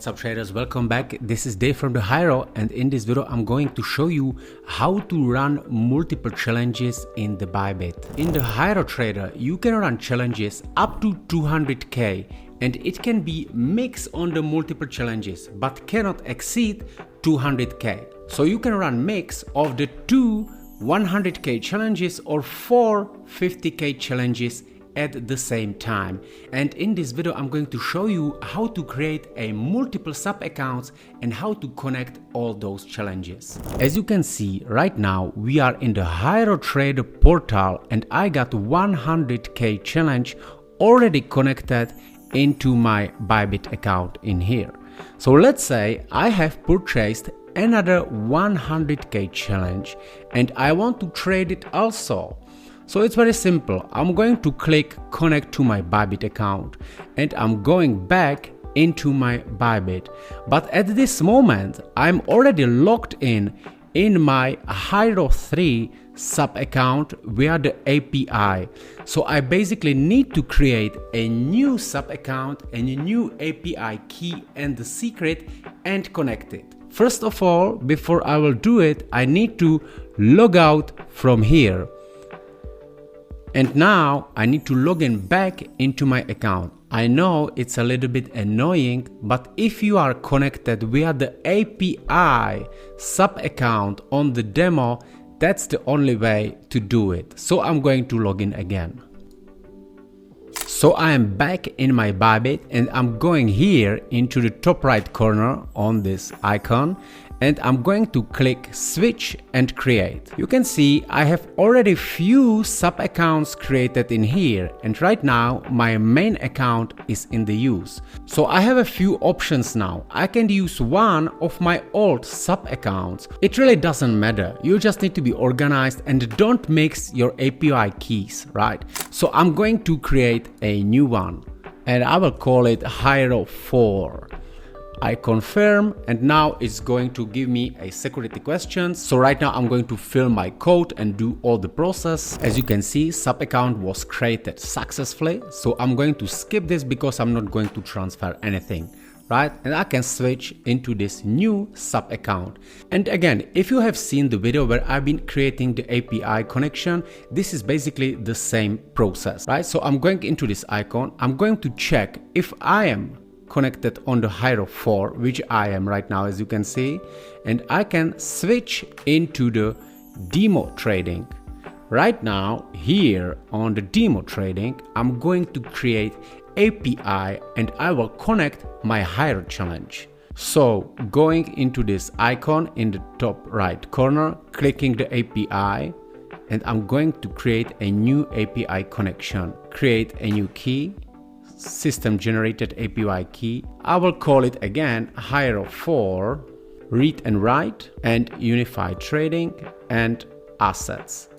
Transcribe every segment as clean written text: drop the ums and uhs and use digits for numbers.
What's up traders, welcome back. This is Dave from the Hyro, and in this video I'm going to show you how to run multiple challenges in the ByBit. In the HyroTrader you can run challenges up to 200k and it can be mixed on the multiple challenges but cannot exceed 200k. So you can run mix of the two 100k challenges or four 50k challenges at the same time. And in this video I'm going to show you how to create a multiple sub accounts and how to connect all those challenges. As you can see right now we are in the HyroTrader portal and I got 100k challenge already connected into my ByBit account in here. So let's say I have purchased another 100k challenge and I want to trade it also. So it's very simple. I'm going to click connect to my ByBit account and I'm going back into my ByBit. But at this moment, I'm already logged in my Hyro 3 sub account via the API. So I basically need to create a new sub account and a new API key and the secret and connect it. First of all, before I will do it, I need to log out from here. And now I need to log in back into my account. I know it's a little bit annoying, but if you are connected via the API sub account on the demo, that's the only way to do it. So I'm going to log in again. So I am back in my ByBit and I'm going here into the top right corner on this icon and I'm going to click switch and create. You can see I have already few sub accounts created in here and right now my main account is in the use. So I have a few options now. I can use one of my old sub accounts. It really doesn't matter. You just need to be organized and don't mix your API keys, right? So I'm going to create a new one and I will call it Hyro 4. I confirm and now it's going to give me a security question. So right now I'm going to fill my code and do all the process. As you can see, sub account was created successfully. So I'm going to skip this because I'm not going to transfer anything, right? And I can switch into this new sub account. And again, if you have seen the video where I've been creating the API connection, this is basically the same process, right? So I'm going into this icon. I'm going to check if I am connected on the Hyro 4, which I am right now, as you can see, and I can switch into the demo trading. Right now here on the demo trading I'm going to create API and I will connect my Hyro challenge. So going into this icon in the top right corner, clicking the API, and I'm going to create a new API connection. Create a new key, system generated API key. I will call it again Hyro 4, read and write and unified trading and assets.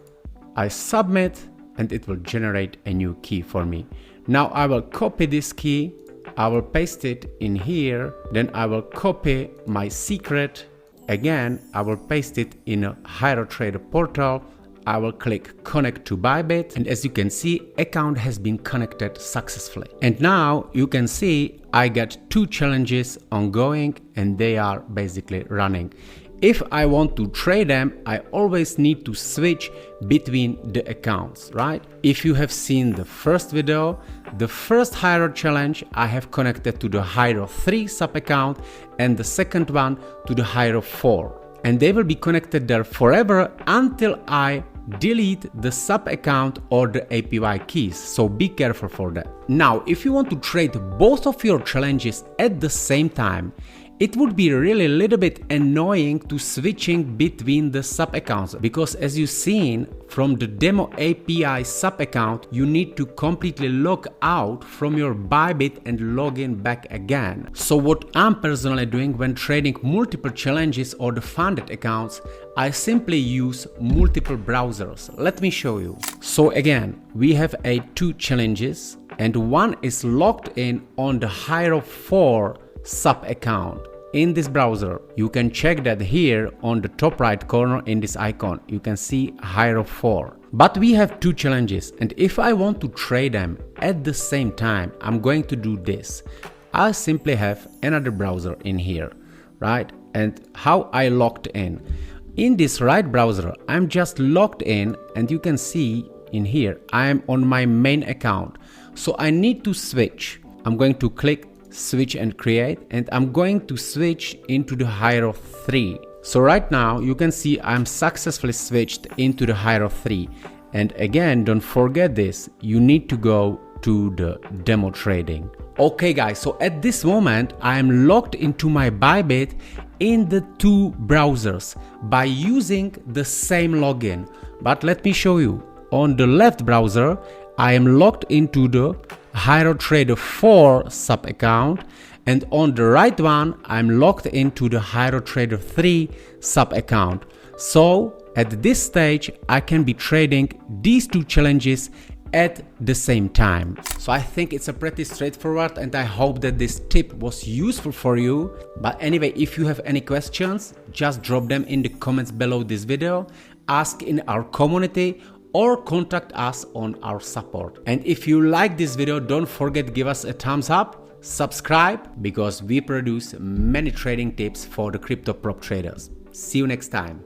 I submit and it will generate a new key for me. Now I will copy this key, I will paste it in here, then I will copy my secret. Again, I will paste it in a HyroTrader portal. I will click connect to ByBit and as you can see, account has been connected successfully. And now you can see I got two challenges ongoing and they are basically running. If I want to trade them, I always need to switch between the accounts, right? If you have seen the first video, the first Hyro challenge I have connected to the Hyro 3 sub account and the second one to the Hyro 4. And they will be connected there forever until I delete the sub account or the API keys, so be careful for that. Now if you want to trade both of your challenges at the same time, it would be really a little bit annoying to switching between the sub accounts because as you've seen from the demo API sub account, you need to completely log out from your ByBit and log in back again. So what I'm personally doing when trading multiple challenges or the funded accounts, I simply use multiple browsers. Let me show you. So again, we have two challenges and one is logged in on the Hyro 4 sub account. In this browser, you can check that here on the top right corner in this icon, you can see Hyro 4. But we have two challenges and if I want to trade them at the same time, I'm going to do this. I simply have another browser in here, right? And how I logged in. In this right browser, I'm just logged in, and you can see in here, I am on my main account. So I need to switch. I'm going to click switch and create, and I'm going to switch into the Hyro 3. So right now you can see I'm successfully switched into the Hyro 3. And again, don't forget this, you need to go to the demo trading. Okay guys, so at this moment I am logged into my ByBit in the two browsers by using the same login. But let me show you. On the left browser, I am logged into the HyroTrader 4 sub account, and on the right one, I'm logged into the HyroTrader 3 sub account. So at this stage, I can be trading these two challenges at the same time. So I think it's a pretty straightforward, and I hope that this tip was useful for you. But anyway, if you have any questions, just drop them in the comments below this video, ask in our community, or contact us on our support. And if you like this video, don't forget to give us a thumbs up, subscribe, because we produce many trading tips for the crypto prop traders. See you next time.